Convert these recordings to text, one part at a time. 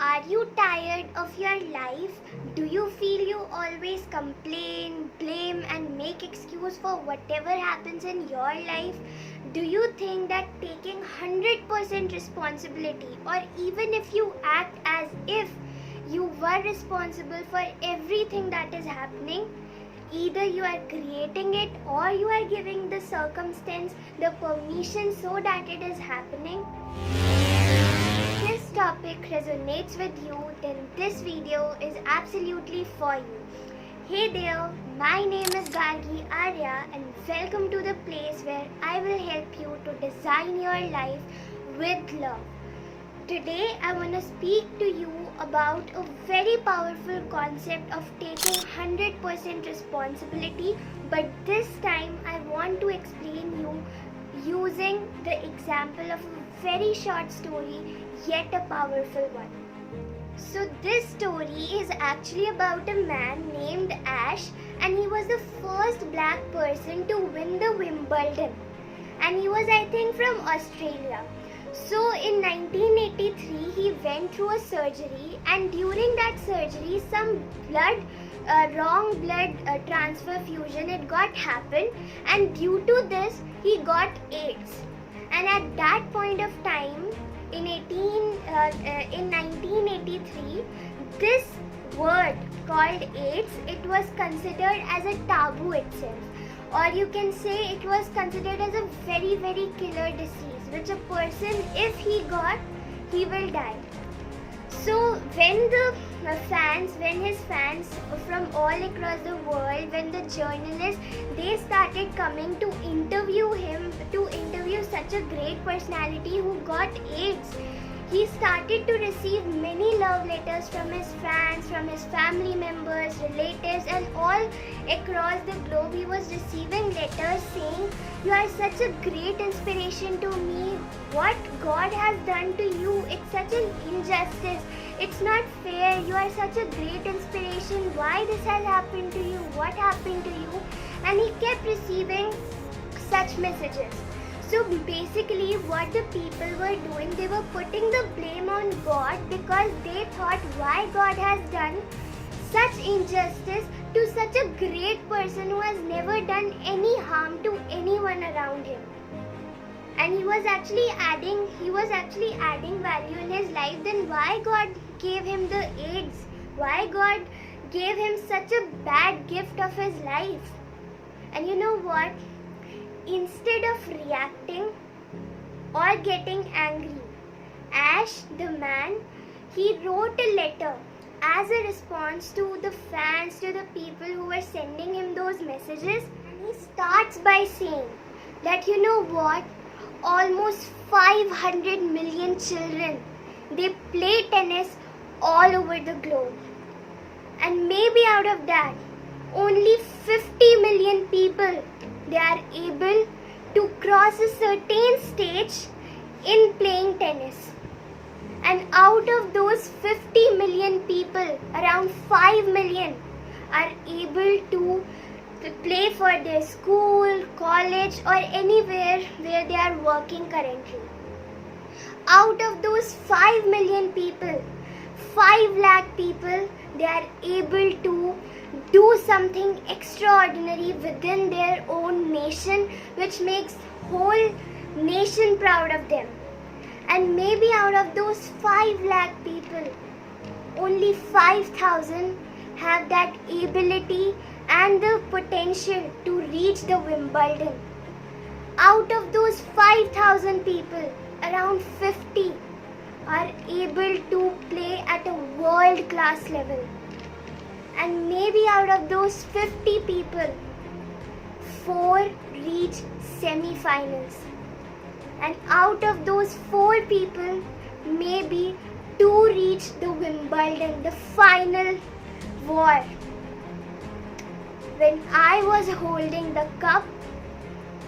Are you tired of your life? Do you feel you always complain, blame, and make excuse for whatever happens in your life? Do you think that taking 100% responsibility, or even if you act as if you were responsible for everything that is happening, either you are creating it or you are giving the circumstance the permission so that it is happening? This topic resonates with you, then this video is absolutely for you. Hey there, my name is Gargi Arya and welcome to the place where I will help you to design your life with love. Today I want to speak to you about a very powerful concept of taking 100% responsibility, but this time I want to explain you using the example of a very short story, yet a powerful one. So this story is actually about a man named Ash, and he was the first black person to win the Wimbledon, and he was, I think, from Australia. So in 1983 he went through a surgery, and during that surgery some wrong blood transfer fusion it got happened, and due to this he got AIDS. And at that point of time in 1983, this word called AIDS, it was considered as a taboo itself, or you can say it was considered as a very, very killer disease, which a person, if he got, he will die. So when his fans from all across the world, when the journalists, they started coming to interview him, to interview such a great personality who got AIDS, he started to receive many love letters from his fans, from his family members, relatives, and all across the globe. He was receiving letters saying, "You are such a great inspiration to me. What God has done to you, it's such an injustice. It's not fair. You are such a great inspiration. Why this has happened to you? What happened to you?" And he kept receiving such messages. So basically what the people were doing, they were putting the blame on God, because they thought, why God has done such injustice to such a great person who has never done any harm to anyone around him. And he was actually adding value in his life. Then why God gave him the AIDS? Why God gave him such a bad gift of his life? And you know what? Instead of reacting or getting angry, Ash, the man, he wrote a letter as a response to the fans, to the people who were sending him those messages. And he starts by saying that, you know what, almost 500 million children, they play tennis all over the globe. And maybe out of that, only 50 million people, they are able to cross a certain stage in playing tennis. And out of those 50 million people, around 5 million are able to play for their school, college, or anywhere where they are working currently. Out of those 5 million people, 5 lakh people, they are able to do something extraordinary within their own nation, which makes whole nation proud of them. And maybe out of those 5 lakh people, only 5,000 have that ability and the potential to reach the Wimbledon. Out of those 5,000 people, around 50 are able to play at a world class level. And maybe out of those 50 people, 4 reach semi-finals. And out of those 4 people, maybe 2 reach the Wimbledon, the final war. When I was holding the cup,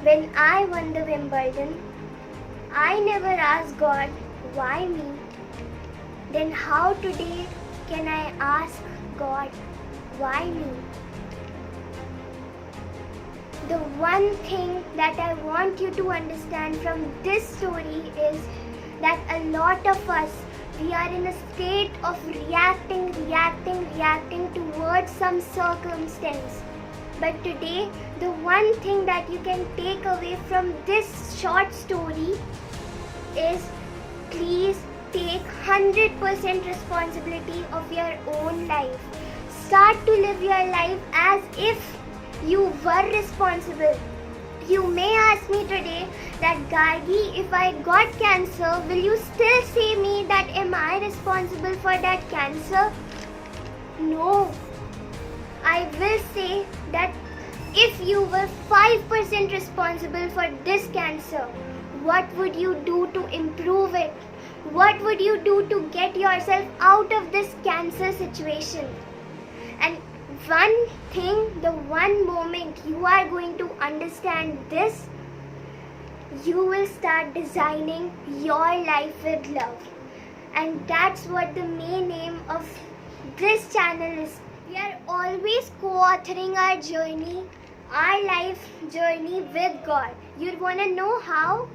when I won the Wimbledon, I never asked God, why me? Then how today can I ask God, why me? The one thing that I want you to understand from this story is that a lot of us we are in a state of reacting towards some circumstance. But today, the one thing that you can take away from this short story is, please take 100% responsibility of your own life. Start to live your life as if you were responsible. You may ask me today that, Gargi, if I got cancer, will you still say me that am I responsible for that cancer? No. I will say that if you were 5% responsible for this cancer, what would you do to improve it? What would you do to get yourself out of this cancer situation? And one thing, the one moment you are going to understand this, you will start designing your life with love. And that's what the main aim of this channel is. We are always co-authoring our journey, our life journey with God. You want to know how?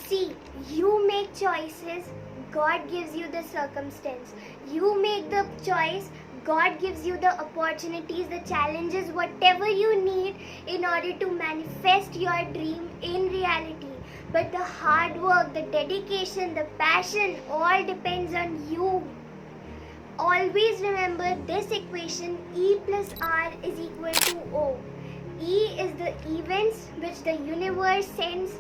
See, you make choices, God gives you the circumstance. You make the choice, God gives you the opportunities, the challenges, whatever you need in order to manifest your dream in reality. But the hard work, the dedication, the passion, all depends on you. Always remember this equation, E plus R is equal to O. E is the events which the universe sends.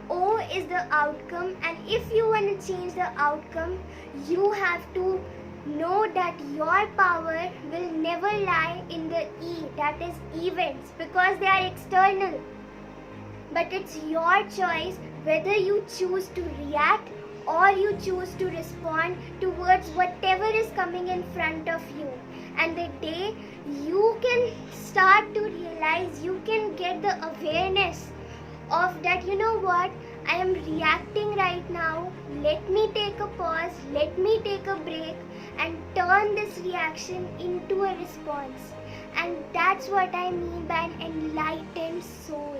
O is the outcome, and if you want to change the outcome, you have to know that your power will never lie in the E, that is events, because they are external. But it's your choice whether you choose to react or you choose to respond towards whatever is coming in front of you. And the day you can start to realize, you can get the awareness of that, you know what, I am reacting right now, let me take a pause, let me take a break and turn this reaction into a response. And that's what I mean by an enlightened soul.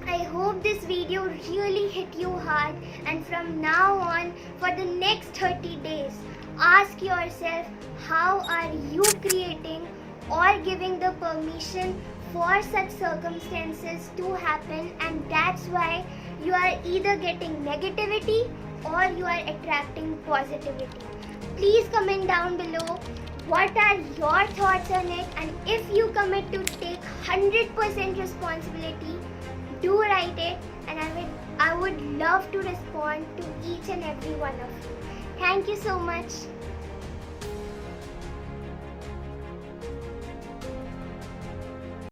I hope this video really hit you hard, and from now on, for the next 30 days, ask yourself, how are you creating or giving the permission for such circumstances to happen? And that's why you are either getting negativity or you are attracting positivity. Please comment down below what are your thoughts on it, and if you commit to take 100% responsibility, do write it, and I would love to respond to each and every one of you. Thank you so much.